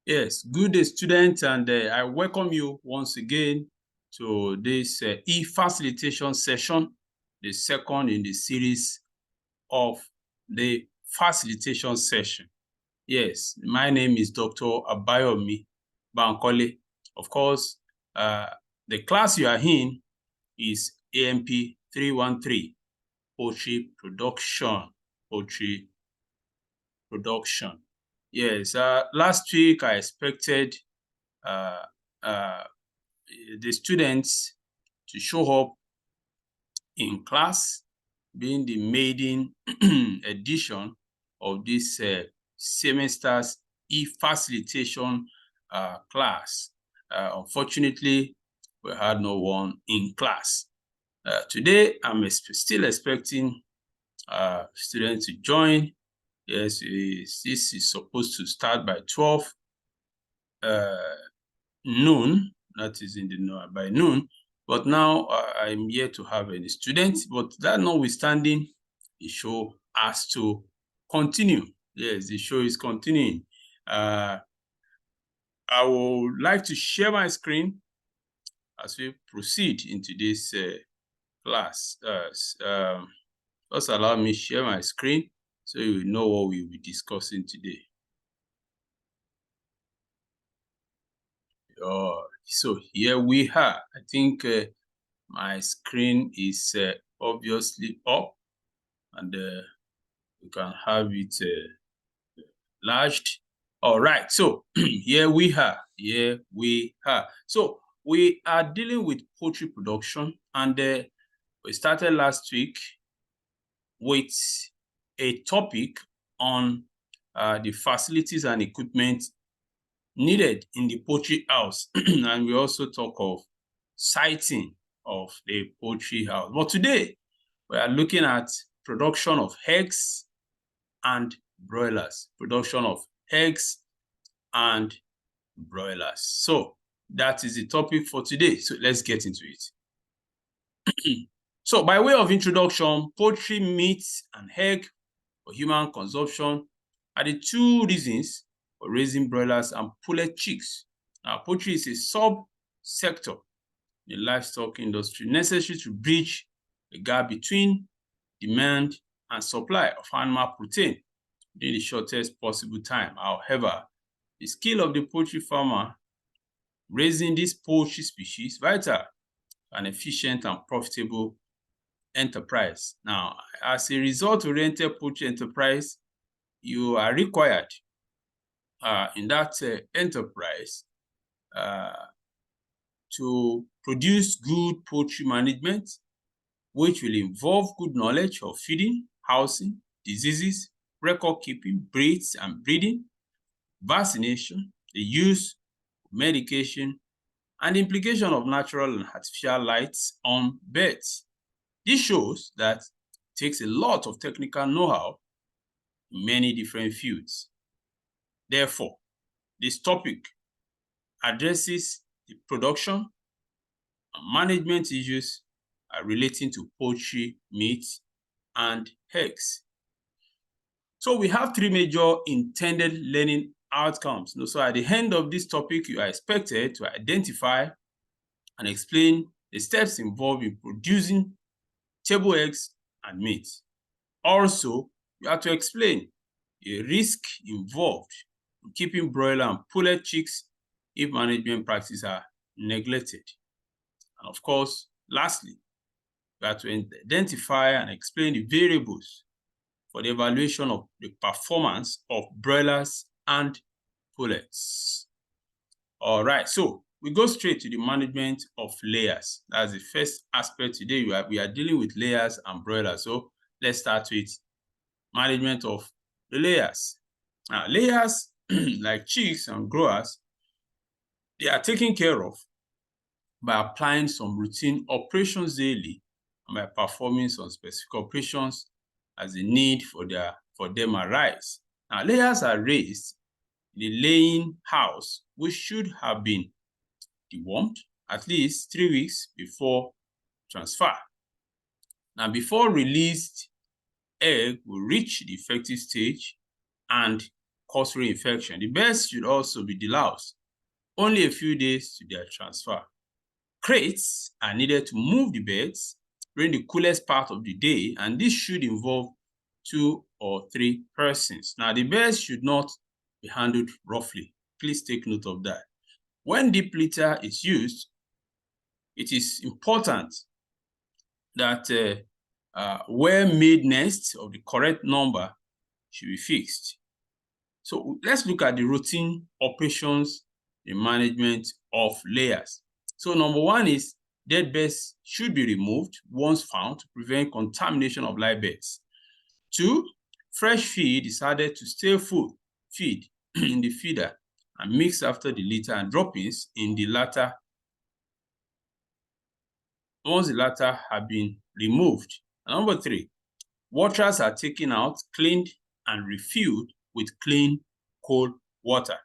Yes, good day, students, and I welcome you once again to this e-facilitation session, the second in the series of the facilitation session. Yes, my name is Dr. Abayomi Bankole. Of course, the class you are in is ANP313, Poultry Production. Poultry Production. Yes, last week I expected uh, uh, the students to show up in class, being the maiden edition of this semester's e-facilitation class. Unfortunately, we had no one in class. Today, I'm still expecting students to join. Yes, this is supposed to start by 12 noon, that is in the by noon, but now I'm yet to have any students. But that notwithstanding, the show has to continue. Yes, the show is continuing. I would like to share my screen as we proceed into this class. Just allow me to share my screen so you will know what we'll be discussing today. So here we are. I think my screen is obviously up, and you can have it enlarged. All right, so here we are. Here we are. So we are dealing with poultry production, and we started last week with a topic on the facilities and equipment needed in the poultry house, and we also talk of siting of the poultry house. But today, we are looking at production of eggs and broilers. Production of eggs and broilers. So that is the topic for today. So let's get into it. So by way of introduction, poultry meat and egg for human consumption are the two reasons for raising broilers and pullet chicks. Now, poultry is a sub-sector in the livestock industry necessary to bridge the gap between demand and supply of animal protein within the shortest possible time. However, the skill of the poultry farmer raising this poultry species is vital for an efficient and profitable enterprise. Now, as a result-oriented poultry enterprise, you are required in that enterprise to produce good poultry management, which will involve good knowledge of feeding, housing, diseases, record keeping, breeds and breeding, vaccination, the use of medication, and the implication of natural and artificial lights on birds. This shows that it takes a lot of technical know-how in many different fields. Therefore, this topic addresses the production and management issues relating to poultry, meat, and eggs. So we have three major intended learning outcomes. So at the end of this topic, you are expected to identify and explain the steps involved in producing table eggs and meat. Also, you have to explain the risk involved in keeping broiler and pullet chicks if management practices are neglected. And of course, lastly, you have to identify and explain the variables for the evaluation of the performance of broilers and pullets. All right, so we go straight to the management of layers. That's the first aspect today. We are dealing with layers and broilers. So let's start with management of the layers. Now, layers, like chicks and growers, they are taken care of by applying some routine operations daily and by performing some specific operations as the need for them arise. Now, layers are raised in the laying house, which should have been dewormed at least 3 weeks before transfer. Now, before released egg will reach the effective stage and cause reinfection. The birds should also be deloused only a few days to their transfer. Crates are needed to move the birds during the coolest part of the day, and this should involve 2 or 3 persons. Now, the birds should not be handled roughly. Please take note of that. When deep litter is used, it is important that well-made nests of the correct number should be fixed. So let's look at the routine operations in management of layers. So number one is dead birds should be removed once found to prevent contamination of live birds. 2, fresh feed is added to stale food feed in the feeder and mixed after the litter and droppings in the latter once the latter have been removed. And number 3, waters are taken out, cleaned, and refilled with clean, cold water.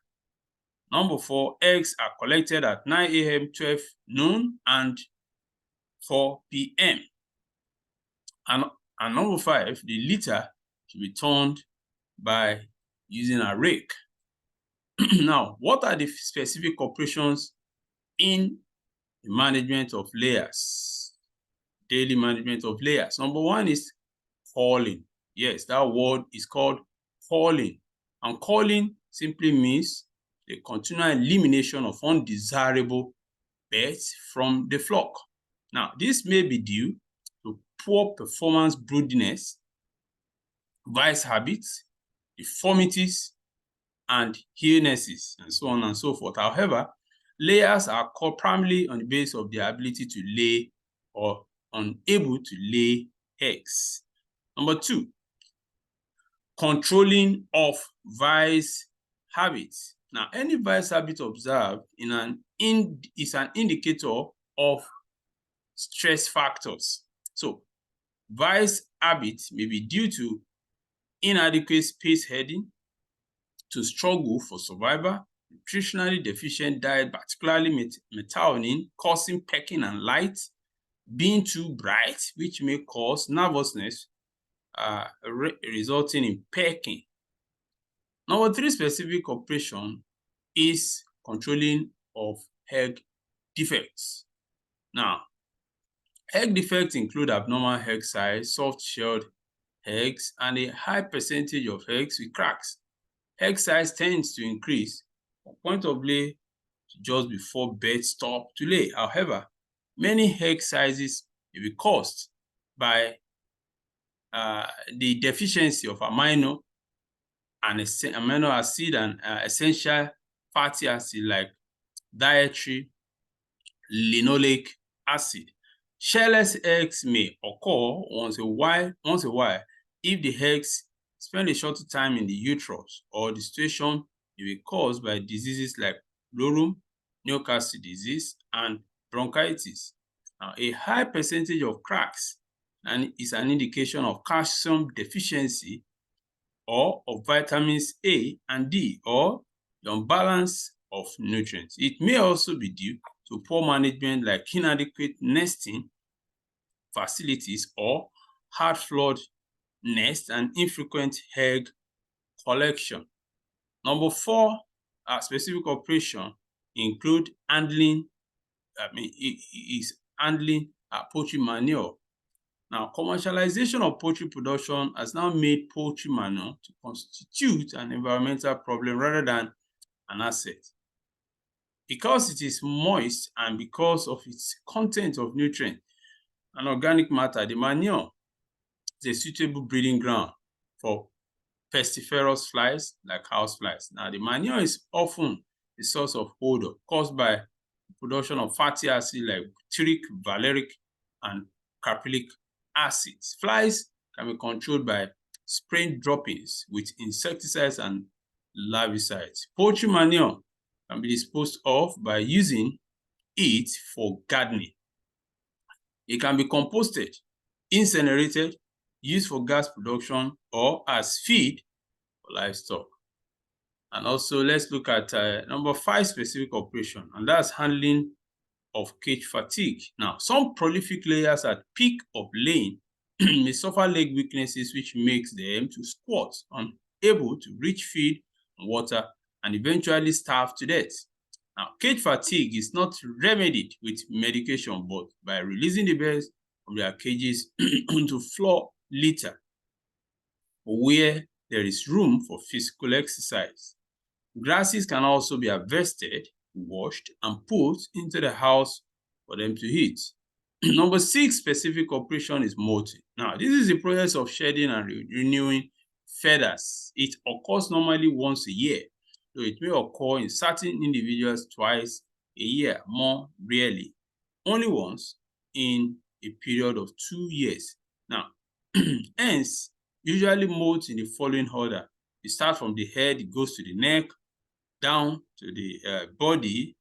Number 4, eggs are collected at 9 a.m., 12 noon, and 4 p.m. And number 5, the litter should be turned by using a rake. Now, what are the specific operations in the management of layers? Daily management of layers. Number 1 is calling. Yes, that word is called calling. And calling simply means the continual elimination of undesirable birds from the flock. Now, this may be due to poor performance broodiness, vice habits, deformities, and illnesses, and so on and so forth. However, layers are called primarily on the basis of their ability to lay or unable to lay eggs. Number 2, controlling of vice habits. Now, any vice habit observed is an indicator of stress factors. So, vice habits may be due to inadequate space heading, to struggle for survival, nutritionally deficient diet, particularly methionine, causing pecking and light, being too bright, which may cause nervousness, resulting in pecking. Number 3 specific operation is controlling of egg defects. Now, egg defects include abnormal egg size, soft-shelled eggs, and a high percentage of eggs with cracks. Egg size tends to increase from point of lay to just before birds stop to lay. However, many egg sizes may be caused by the deficiency of amino acid and essential fatty acid like dietary linoleic acid. Shellless eggs may occur once a while if the eggs spend a shorter time in the uterus, or the situation may be caused by diseases like lorum, Newcastle disease, and bronchitis. Now, a high percentage of cracks is an indication of calcium deficiency or of vitamins A and D, or the imbalance of nutrients. It may also be due to poor management like inadequate nesting facilities or hard flood nest and infrequent egg collection. Number 4, specific operation include handling poultry manure. Now, commercialization of poultry production has now made poultry manure to constitute an environmental problem rather than an asset. Because it is moist and because of its content of nutrient and organic matter, the manure is a suitable breeding ground for pestiferous flies like house flies. Now, the manure is often the source of odor caused by the production of fatty acid like butyric, valeric, and caprylic acids. Flies can be controlled by spraying droppings with insecticides and larvicides. Poultry manure can be disposed of by using it for gardening. It can be composted, incinerated, used for gas production, or as feed for livestock. And also, let's look at number 5 specific operation, and that's handling of cage fatigue. Now, some prolific layers at peak of laying may suffer leg weaknesses, which makes them to squat, unable to reach feed, water, and eventually starve to death. Now, cage fatigue is not remedied with medication, but by releasing the birds from their cages onto floor litter, where there is room for physical exercise. Grasses can also be harvested, washed, and put into the house for them to eat. Number 6 specific operation is molting. Now, this is the process of shedding and renewing feathers. It occurs normally once a year, though it may occur in certain individuals twice a year, more rarely, only once in a period of 2 years. Now, hence, usually molt in the following order. You start from the head, it goes to the neck, down to the body,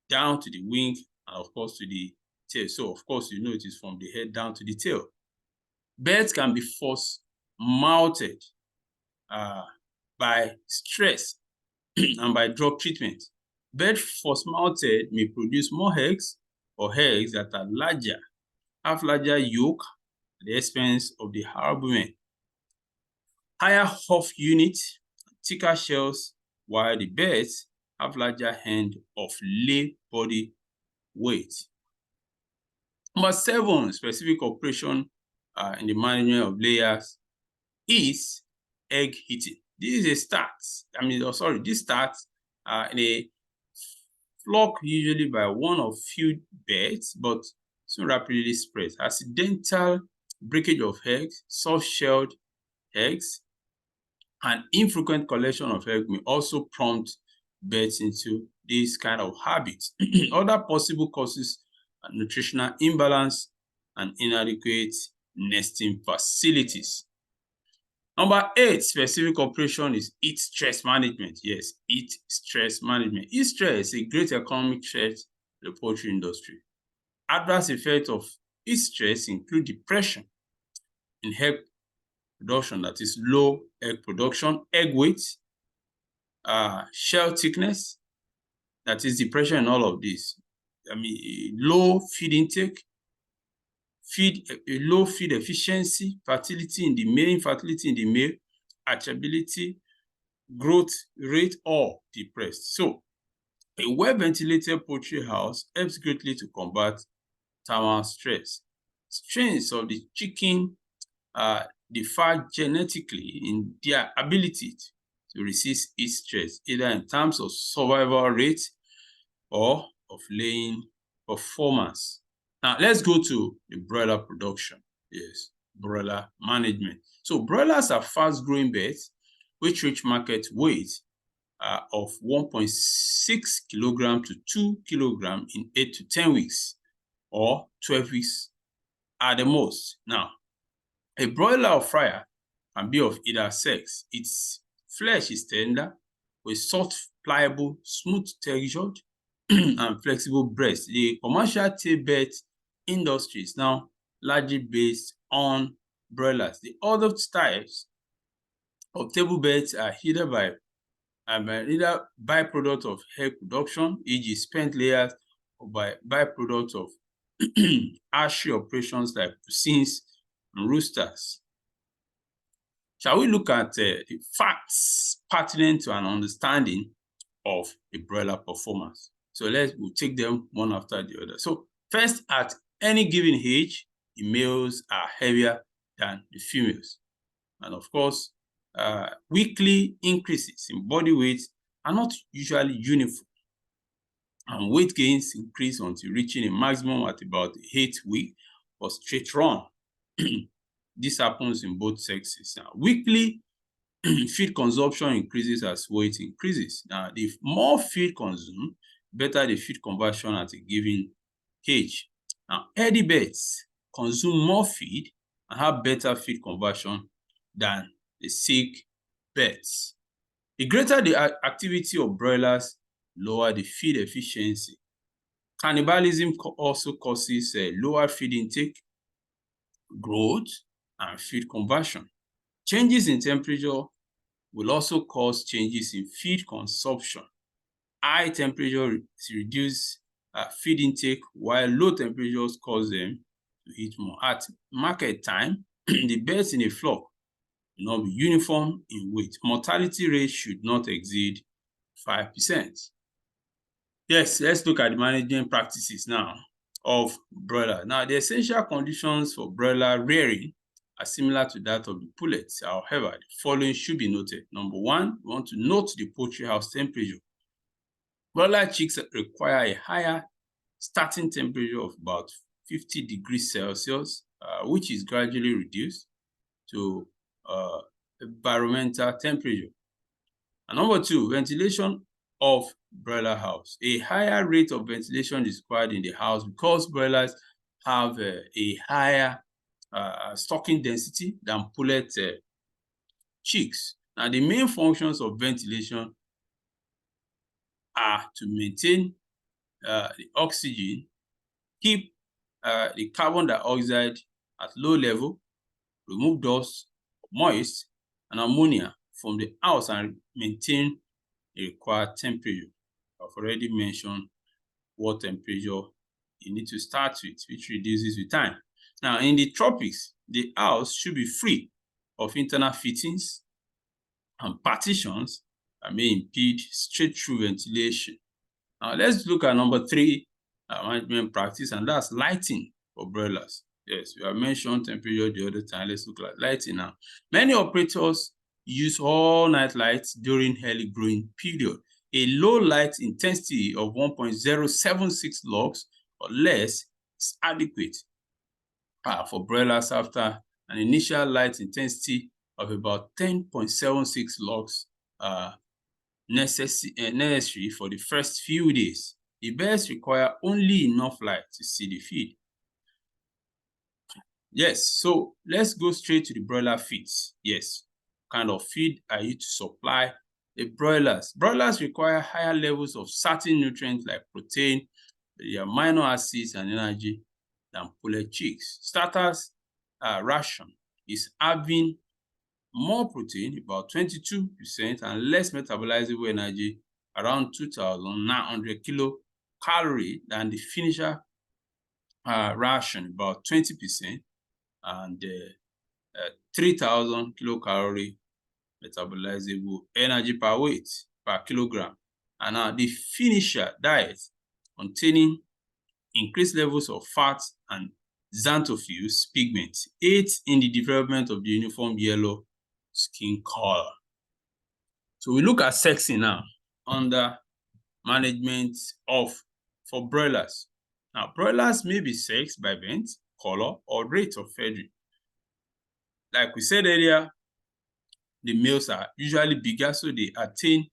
down to the wing, and of course to the tail. So of course you know it is from the head down to the tail. Birds can be force molted by stress and by drug treatment. Bird force molted may produce more eggs or eggs that are larger, have larger yolk at the expense of the albumen. Higher huff unit, thicker shells, while the birds have larger end of lay body weight. Number 7 specific operation in the management of layers is egg eating. This is a start. This starts in a flock usually by one or few birds, but soon rapidly spreads. Accidental breakage of eggs, soft-shelled eggs, and infrequent collection of eggs may also prompt birds into this kind of habit. Other possible causes are nutritional imbalance and inadequate nesting facilities. Number 8 specific operation is heat stress management. Yes, heat stress management. Heat stress is a great economic threat to the poultry industry. Adverse effects of heat stress include depression in egg production, that is low egg production, egg weight, shell thickness, that is depression in all of this. Low feed intake, low feed efficiency, fertility in the male, hatchability, growth rate, all depressed. So, a well-ventilated poultry house helps greatly to combat thermal stress. Strains of the chicken differ genetically in their ability to resist heat stress, either in terms of survival rate or of laying performance. Now, let's go to the broiler production. Yes, broiler management. So, broilers are fast-growing birds which reach market weight of 1.6 kilogram to 2 kilogram in 8 to 10 weeks or 12 weeks at the most. Now, a broiler or fryer can be of either sex. Its flesh is tender with soft, pliable, smooth textured and flexible breast. The commercial tailbird industry is now largely based on broilers. The other types of table birds are either byproduct of egg production, e.g. spent layers, or by byproduct of hatchery operations like porcines and roosters. Shall we look at the facts pertinent to an understanding of a broiler performance? So we'll take them one after the other. So first, at any given age, the males are heavier than the females. And of course, weekly increases in body weight are not usually uniform. And weight gains increase until reaching a maximum at about the 8th week or straight run. This happens in both sexes. Now, weekly feed consumption increases as weight increases. Now, the more feed consumed, better the feed conversion at a given age. Now, healthy birds consume more feed and have better feed conversion than the sick birds. The greater the activity of broilers, lower the feed efficiency. Cannibalism also causes lower feed intake, growth, and feed conversion. Changes in temperature will also cause changes in feed consumption. High temperature reduce feed intake, while low temperatures cause them to eat more. At market time, the birds in a flock not be uniform in weight. Mortality rate should not exceed 5%. Yes, let's look at the management practices now of broiler. Now, the essential conditions for broiler rearing are similar to that of the pullets. However, the following should be noted. Number one, we want to note the poultry house temperature. Broiler chicks require a higher starting temperature of about 50 degrees Celsius, which is gradually reduced to environmental temperature. And number two, ventilation of broiler house. A higher rate of ventilation is required in the house because broilers have a higher stocking density than pullet chicks. Now, the main functions of ventilation are to maintain the oxygen, keep the carbon dioxide at low level, remove dust, moist, and ammonia from the house, and maintain a required temperature. I've already mentioned what temperature you need to start with, which reduces with time. Now, in the tropics, the house should be free of internal fittings and partitions that may impede straight-through ventilation. Now, let's look at number three management practice, and that's lighting for broilers. Yes, we have mentioned temperature the other time. Let's look at lighting now. Many operators use all-night lights during early growing period. A low light intensity of 1.076 lux or less is adequate for broilers after an initial light intensity of about 10.76 lux necessary for the first few days. The birds require only enough light to see the feed. Yes, so let's go straight to the broiler feeds. Yes, what kind of feed are you to supply the broilers? Broilers require higher levels of certain nutrients like protein, the amino acids, and energy than pullet chicks. Starters ration is having more protein, about 22%, and less metabolizable energy, around 2,900 kilocalories, than the finisher ration, about 20%, and 3,000 kilocalorie metabolizable energy per weight per kilogram. And now the finisher diet containing increased levels of fat and xanthophyll pigments aids in the development of the uniform yellow skin color. So we look at sexing now under management for broilers. Now, broilers may be sexed by vent, color, or rate of feeding. Like we said earlier, the males are usually bigger, so they attain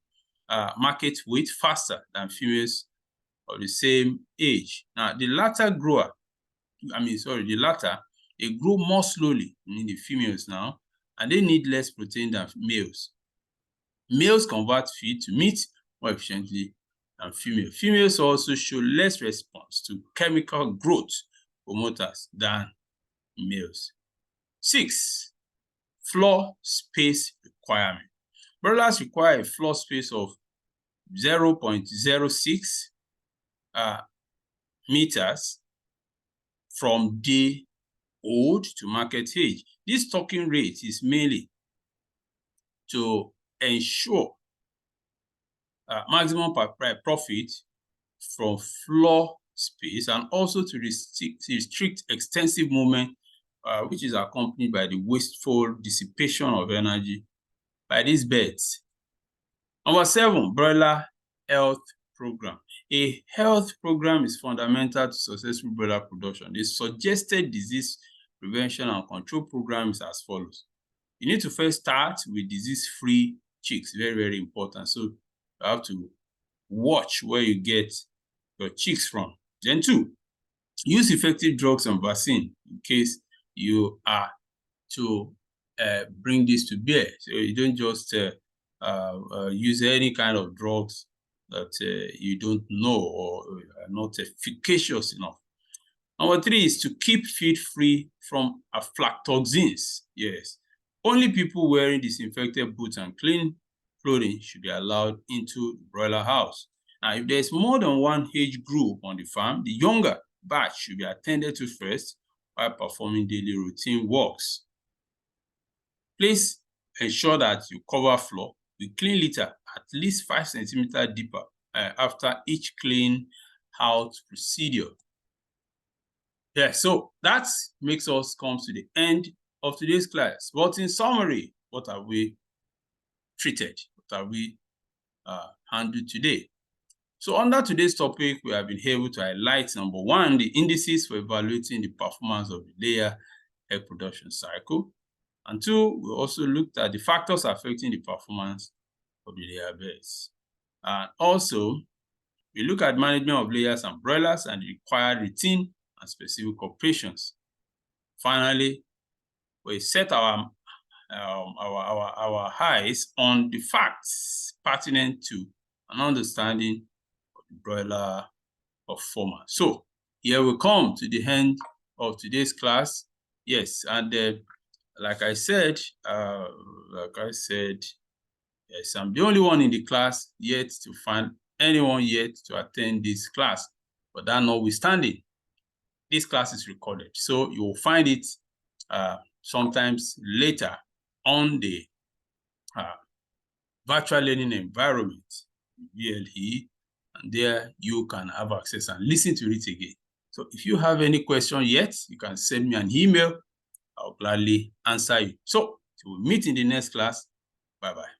market weight faster than females of the same age. Now, the latter, they grow more slowly in the females now, and they need less protein than males. Males convert feed to meat more efficiently than females. Females also show less response to chemical growth promoters than males. 6, floor space requirement. Broilers require a floor space of 0.06 meters from day old to market age. This stocking rate is mainly to ensure maximum profit from floor space, and also to restrict extensive movement, which is accompanied by the wasteful dissipation of energy by these birds. Number 7, broiler health program. A health program is fundamental to successful broiler production. The suggested disease prevention and control program is as follows. You need to first start with disease-free chicks, very, very important. So you have to watch where you get your chicks from. Then 2, use effective drugs and vaccine in case you are to bring this to bear. So you don't just use any kind of drugs that you don't know or are not efficacious enough. Number 3 is to keep feed free from aflatoxins. Yes, only people wearing disinfected boots and clean clothing should be allowed into the broiler house. Now, if there's more than one age group on the farm, the younger batch should be attended to first while performing daily routine works. Place ensure that you cover floor with clean litter at least 5 centimeters deeper after each clean out procedure. Yeah, so that makes us come to the end of today's class. But in summary, what have we treated? What have we handled today? So under today's topic, we have been able to highlight, number one, the indices for evaluating the performance of the layer egg production cycle. And two, we also looked at the factors affecting the performance of the layer beds. And also, we look at management of layers and broilers and the required routine and specific operations. Finally, we set our eyes on the facts pertinent to an understanding of the broiler performance. So here we come to the end of today's class. Yes, and like I said, yes, I'm the only one in the class yet to find anyone yet to attend this class. But that notwithstanding, this class is recorded, so you will find it sometimes later on the virtual learning environment, VLE, and there you can have access and listen to it again. So if you have any question yet, you can send me an email. I'll gladly answer you. So we'll meet in the next class. Bye-bye.